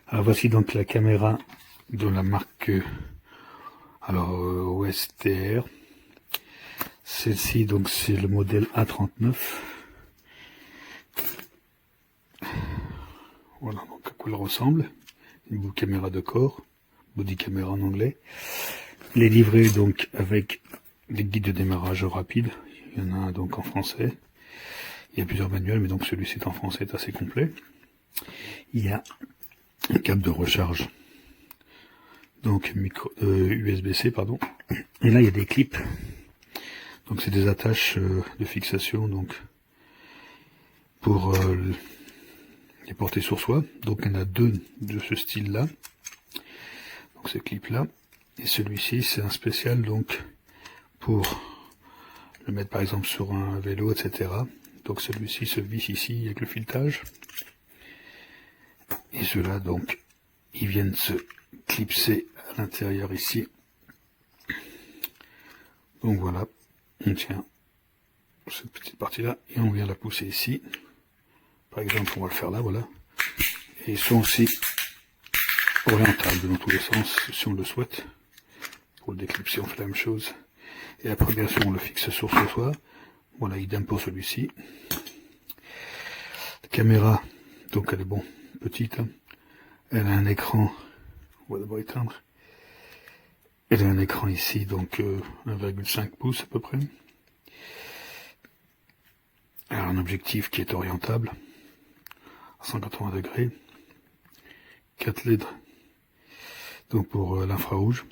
Alors voici donc la caméra de la marque OSTR. Celle-ci donc c'est le modèle A39. Voilà donc à quoi elle ressemble. Une caméra de corps, body camera en anglais. Elle est livrée donc avec des guides de démarrage rapide. Il y en a un donc en français. Il y a plusieurs manuels, mais donc celui-ci est en français, est assez complet. Il y a un câble de recharge, donc USB-C pardon. Et là il y a des clips. Donc c'est des attaches de fixation donc pour les porter sur soi. Donc il y en a deux de ce style-là. Donc ces clips-là. Et celui-ci c'est un spécial donc pour le mettre par exemple sur un vélo, etc. Donc celui-ci se visse ici avec le filetage. Et ceux-là donc ils viennent se clipser à l'intérieur ici. Donc voilà, on tient cette petite partie-là et on vient la pousser ici. Par exemple, on va le faire là, voilà. Et ils sont aussi orientables dans tous les sens, si on le souhaite. Pour le déclipser, on fait la même chose. Et après, bien sûr, on le fixe sur ce toit. Voilà, idem pour celui-ci. La caméra, donc elle est bon, petite. Hein. Elle a un écran, on va d'abord éteindre. Elle a un écran ici, donc 1,5 pouces à peu près. Elle a un objectif qui est orientable à 180 degrés. 4 LED donc pour l'infrarouge.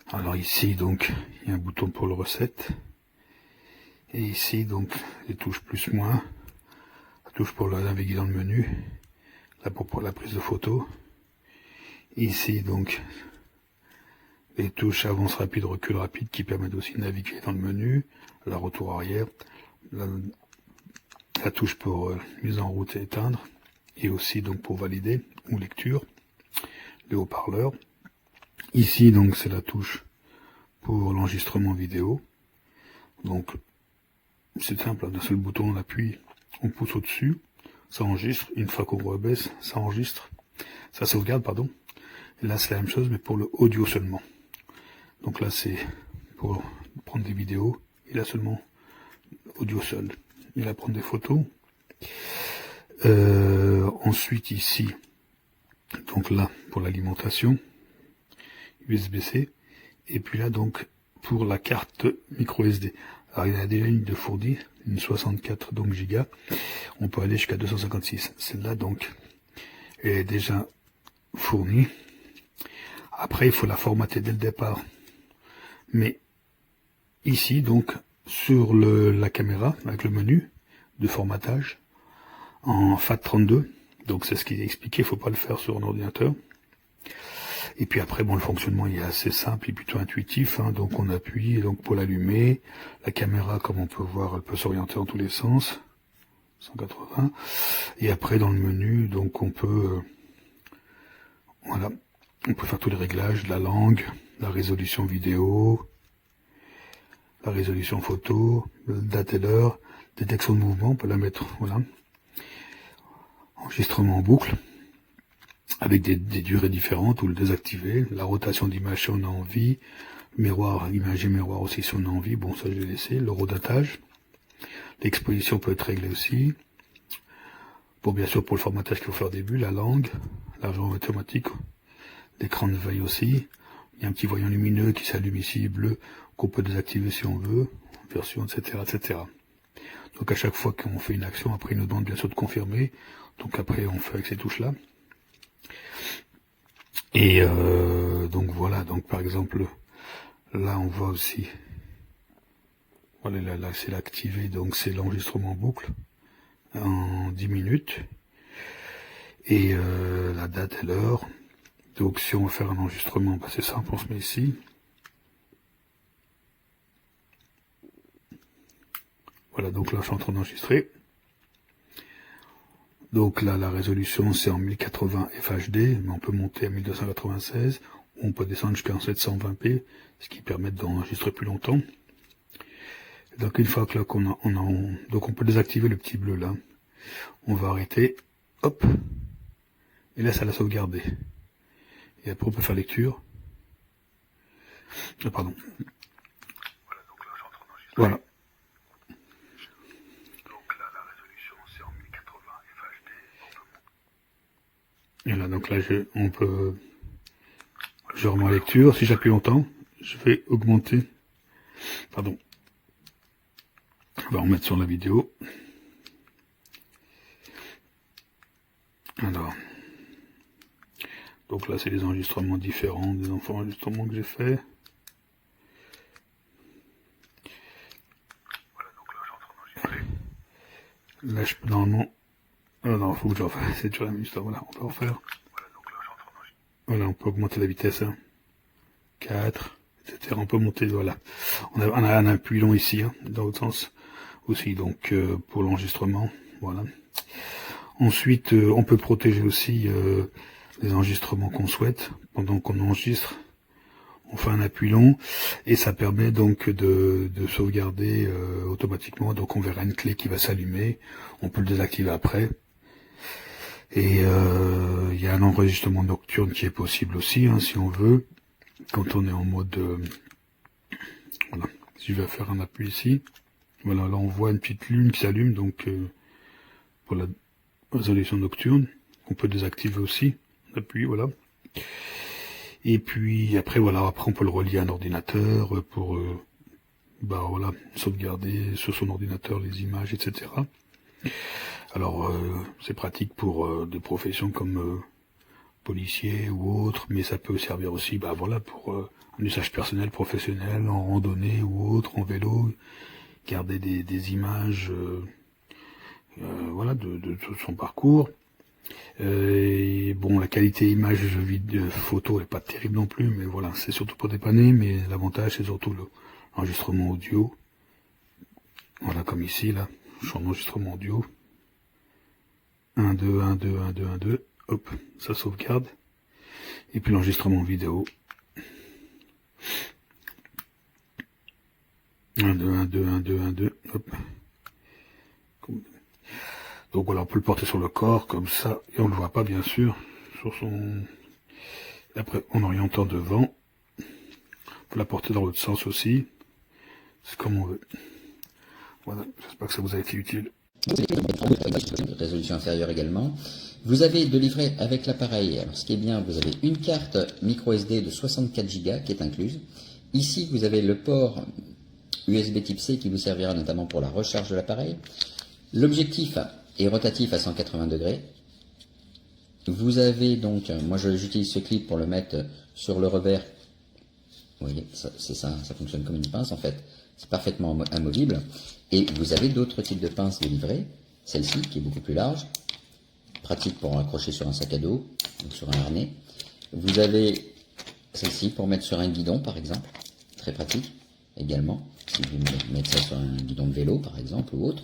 Alors ici donc il y a un bouton pour le reset. Et ici donc les touches plus moins. La touche pour naviguer dans le menu. Là pour la prise de photo. Ici donc les touches avance rapide, recul rapide qui permettent aussi de naviguer dans le menu. La retour arrière. La touche pour mise en route et éteindre. Et aussi donc pour valider ou lecture. Les haut-parleurs. Ici donc c'est la touche pour l'enregistrement vidéo. Donc c'est simple, d'un seul bouton on appuie, on pousse au-dessus, ça enregistre, une fois qu'on rebaisse, ça enregistre, ça sauvegarde pardon. Et là c'est la même chose mais pour le audio seulement. Donc là c'est pour prendre des vidéos, et là seulement audio seul. Et là prendre des photos. Ensuite ici, donc là pour l'alimentation, USB-C, et puis là donc pour la carte micro SD. Alors il y en a déjà une de fournie, une 64 donc gigas, on peut aller jusqu'à 256. Celle-là donc est déjà fournie. Après il faut la formater dès le départ. Mais ici donc sur la caméra avec le menu de formatage en FAT32, donc c'est ce qui est expliqué, il ne faut pas le faire sur un ordinateur. Et puis après, bon, le fonctionnement il est assez simple et plutôt intuitif. Hein, donc on appuie donc pour l'allumer. La caméra, comme on peut voir, elle peut s'orienter dans tous les sens. 180. Et après, dans le menu, donc on peut, voilà, on peut faire tous les réglages, la langue, la résolution vidéo, la résolution photo, date et l'heure, détection de mouvement, on peut la mettre, voilà. Enregistrement en boucle. Avec des durées différentes, ou le désactiver, la rotation d'image si on a envie, miroir, image et miroir aussi si on a envie, bon ça je vais laisser, le redatage, l'exposition peut être réglée aussi, bon bien sûr pour le formatage qu'il faut faire au début, la langue, l'argent automatique, l'écran de veille aussi, il y a un petit voyant lumineux qui s'allume ici, bleu, qu'on peut désactiver si on veut, version, etc., etc. Donc à chaque fois qu'on fait une action, après il nous demande bien sûr de confirmer, donc après on fait avec ces touches-là. Et donc voilà, donc par exemple, là on voit aussi, voilà là c'est l'activer, donc c'est l'enregistrement en boucle en 10 minutes. Et la date et l'heure. Donc si on veut faire un enregistrement, bah, c'est simple, on se met ici. Voilà, donc là je suis en train d'enregistrer. Donc là, la résolution, c'est en 1080 FHD, mais on peut monter à 1296, ou on peut descendre jusqu'à 720p, ce qui permet d'enregistrer plus longtemps. Donc une fois que là donc on peut désactiver le petit bleu là. On va arrêter, hop, Et là, ça l'a sauvegardé. Et après, on peut faire lecture. Ah, pardon. Voilà, donc là, j'entre en enregistrement. Voilà. Donc là, la résolution, c'est en 1080 FHD. Et là, donc là, on peut... Je remets en lecture. Si j'appuie longtemps, je vais augmenter. Pardon. On va remettre sur la vidéo. Alors. Donc là, c'est les enregistrements différents des enregistrements que j'ai fait. Voilà, donc là, j'entre en enregistrer. Là, normalement... Oh non, faut que je refasse. C'est toujours la même histoire. Voilà, on peut refaire. Voilà, donc là, j'entre en enregistrer. Voilà, on peut augmenter la vitesse. 4, etc. On peut monter, voilà. On a un appui long ici, dans l'autre sens aussi, donc pour l'enregistrement, voilà. Ensuite, on peut protéger aussi les enregistrements qu'on souhaite. Pendant qu'on enregistre, on fait un appui long, et ça permet donc de sauvegarder automatiquement. Donc on verra une clé qui va s'allumer, on peut le désactiver après. Et il y a un enregistrement nocturne qui est possible aussi, si on veut. Quand on est en mode... voilà, si je vais faire un appui ici, voilà, là on voit une petite lune qui s'allume, donc pour la résolution nocturne, on peut désactiver aussi, on appuie, voilà. Et puis après, voilà, après on peut le relier à un ordinateur pour, voilà, sauvegarder sur son ordinateur les images, etc. Alors, c'est pratique pour des professions comme... policier ou autre, mais ça peut servir aussi, voilà, pour un usage personnel, professionnel, en randonnée ou autre, en vélo, garder des images, voilà, de tout son parcours. Et bon, la qualité image vidéo, photo est pas terrible non plus, mais voilà, c'est surtout pour dépanner, mais l'avantage c'est surtout l'enregistrement audio. Voilà, comme ici, là, je suis en enregistrement audio. 1, 2, 1, 2, 1, 2, 1, 2. Hop, ça sauvegarde. Et puis l'enregistrement vidéo. 1, 2, 1, 2, 1, 2, 1, 2. Hop. Donc voilà, on peut le porter sur le corps, comme ça. Et on ne le voit pas, bien sûr. Sur son... Et après, en orientant devant. On peut la porter dans l'autre sens aussi. C'est comme on veut. Voilà, j'espère que ça vous a été utile. Résolution inférieure également. Vous avez de livret avec l'appareil. Alors, ce qui est bien, vous avez une carte micro SD de 64 Go qui est incluse. Ici, vous avez le port USB type C qui vous servira notamment pour la recharge de l'appareil. L'objectif est rotatif à 180 degrés. Vous avez donc, moi j'utilise ce clip pour le mettre sur le revers. Vous voyez, c'est ça, ça fonctionne comme une pince en fait. C'est parfaitement amovible. Et vous avez d'autres types de pinces de livret. Celle-ci qui est beaucoup plus large, pratique pour accrocher sur un sac à dos, donc sur un harnais. Vous avez celle-ci pour mettre sur un guidon par exemple, très pratique également, si vous mettez ça sur un guidon de vélo par exemple ou autre.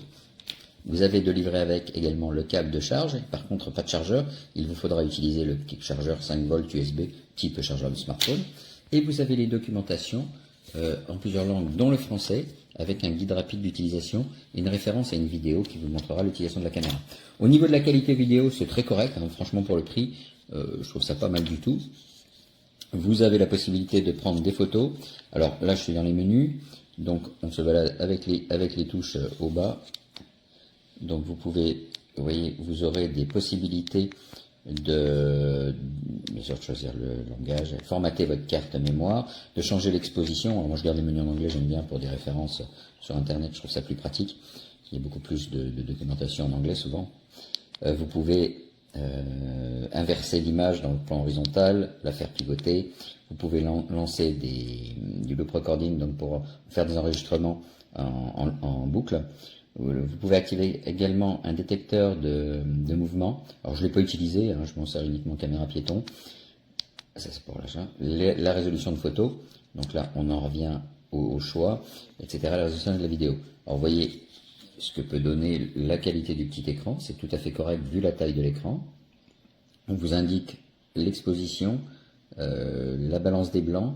Vous avez de livret avec également le câble de charge, par contre pas de chargeur, il vous faudra utiliser le petit chargeur 5 volts USB type chargeur de smartphone. Et vous avez les documentations en plusieurs langues, dont le français, avec un guide rapide d'utilisation et une référence à une vidéo qui vous montrera l'utilisation de la caméra. Au niveau de la qualité vidéo, c'est très correct, franchement pour le prix, je trouve ça pas mal du tout. Vous avez la possibilité de prendre des photos. Alors là, je suis dans les menus, donc on se balade avec les touches au bas. Donc vous pouvez, vous voyez, vous aurez des possibilités de, bien sûr, de choisir le langage, formater votre carte mémoire, de changer l'exposition. Alors moi je garde les menus en anglais, j'aime bien pour des références sur internet, je trouve ça plus pratique. Il y a beaucoup plus de documentation en anglais souvent. Vous pouvez inverser l'image dans le plan horizontal, la faire pivoter. Vous pouvez lancer du loop recording, donc pour faire des enregistrements en boucle. Vous pouvez activer également un détecteur de mouvement. Alors je ne l'ai pas utilisé, je m'en sers uniquement caméra piéton. Ça c'est pour l'achat. La résolution de photo, donc là on en revient au choix, etc. La résolution de la vidéo. Alors vous voyez ce que peut donner la qualité du petit écran, c'est tout à fait correct vu la taille de l'écran. On vous indique l'exposition, la balance des blancs,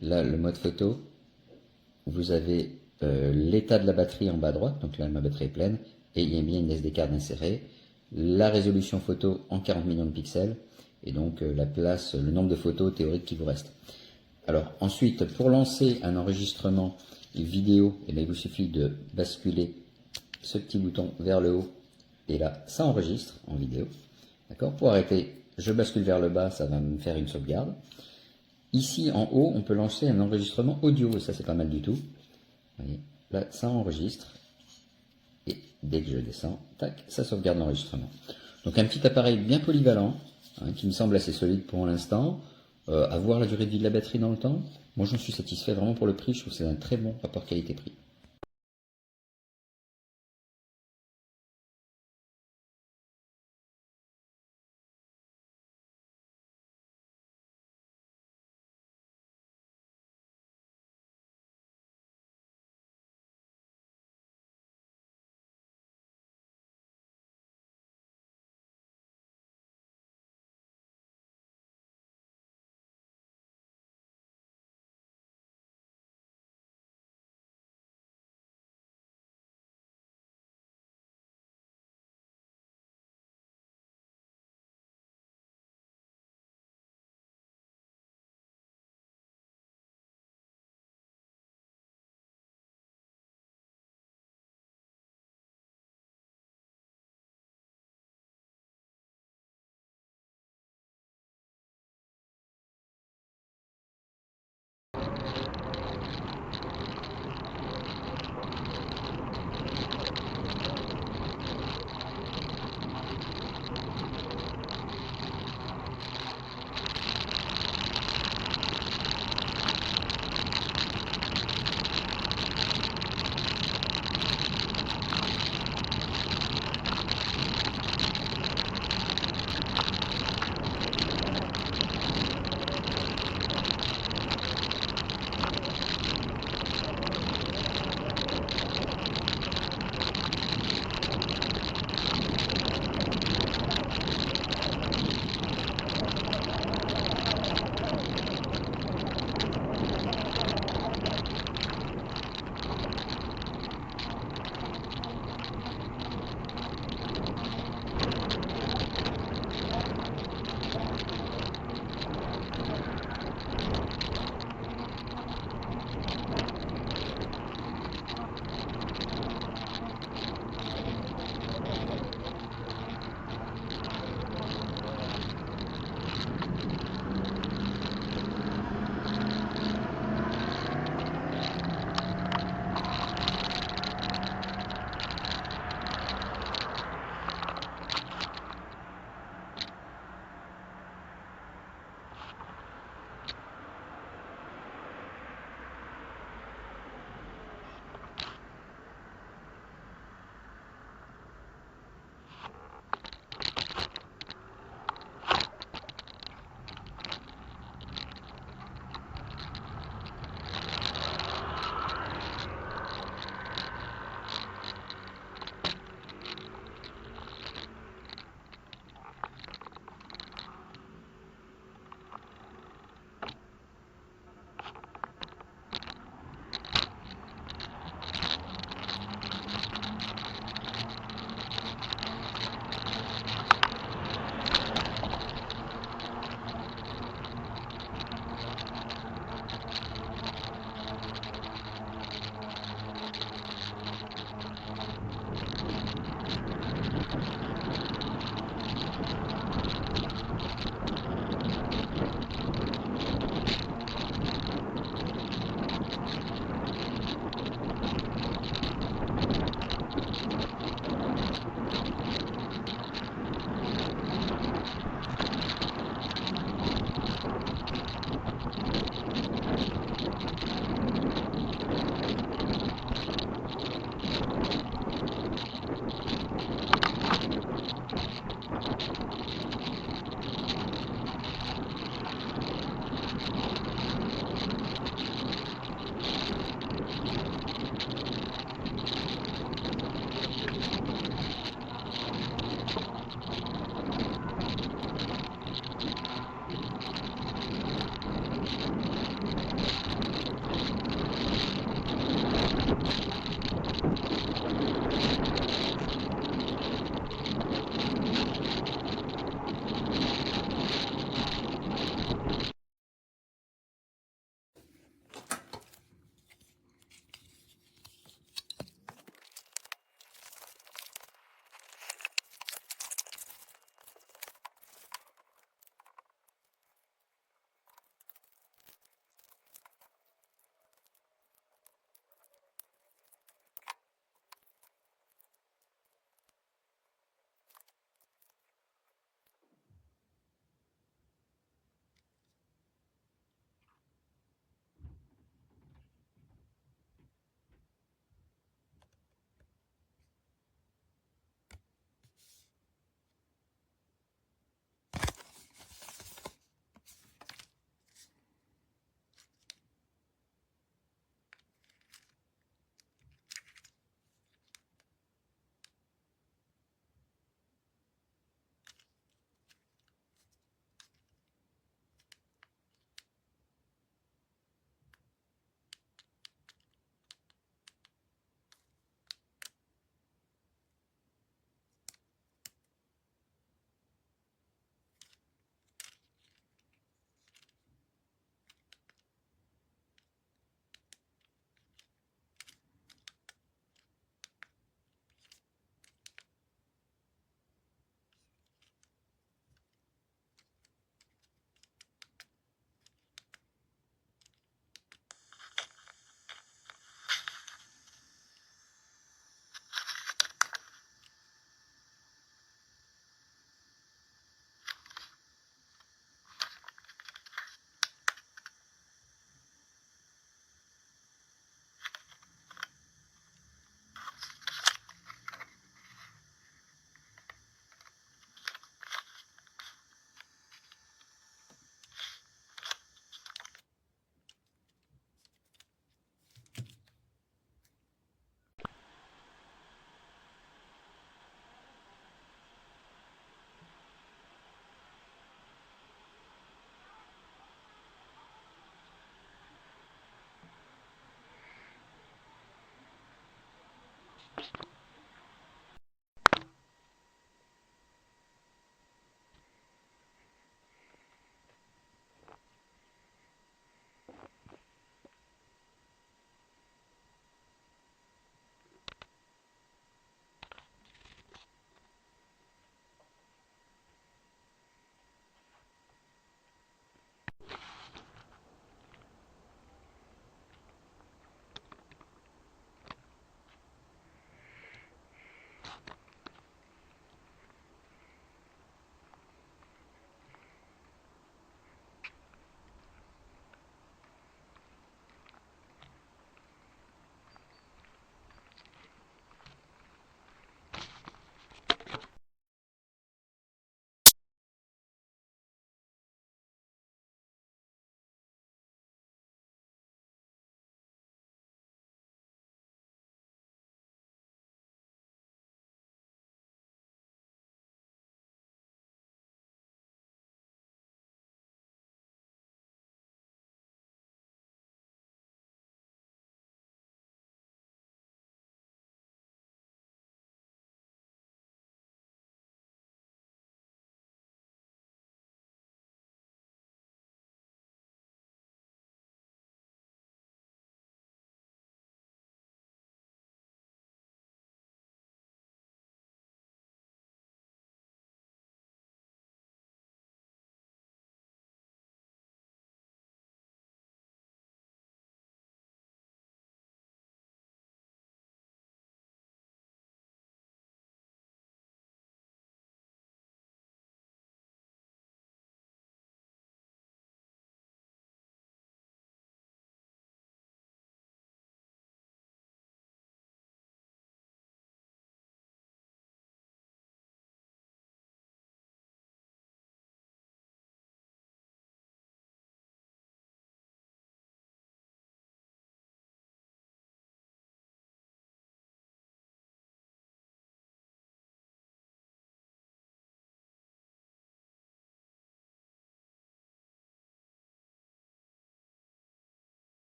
là le mode photo. Vous avez l'état de la batterie en bas à droite, donc là ma batterie est pleine, et il y a bien une SD card insérée. la résolution photo en 40 millions de pixels, et donc la place, le nombre de photos théoriques qui vous reste. Alors ensuite, pour lancer un enregistrement vidéo, eh bien, il vous suffit de basculer ce petit bouton vers le haut, et là, ça enregistre en vidéo. D'accord? Pour arrêter, je bascule vers le bas, ça va me faire une sauvegarde. Ici, en haut, on peut lancer un enregistrement audio, et ça, c'est pas mal du tout. Vous voyez, là, ça enregistre, et dès que je descends, tac, ça sauvegarde l'enregistrement. Donc un petit appareil bien polyvalent, hein, qui me semble assez solide pour l'instant. À voir la durée de vie de la batterie dans le temps. Moi, j'en suis satisfait vraiment pour le prix. Je trouve que c'est un très bon rapport qualité-prix.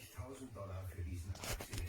$20.000 für diesen Aktie.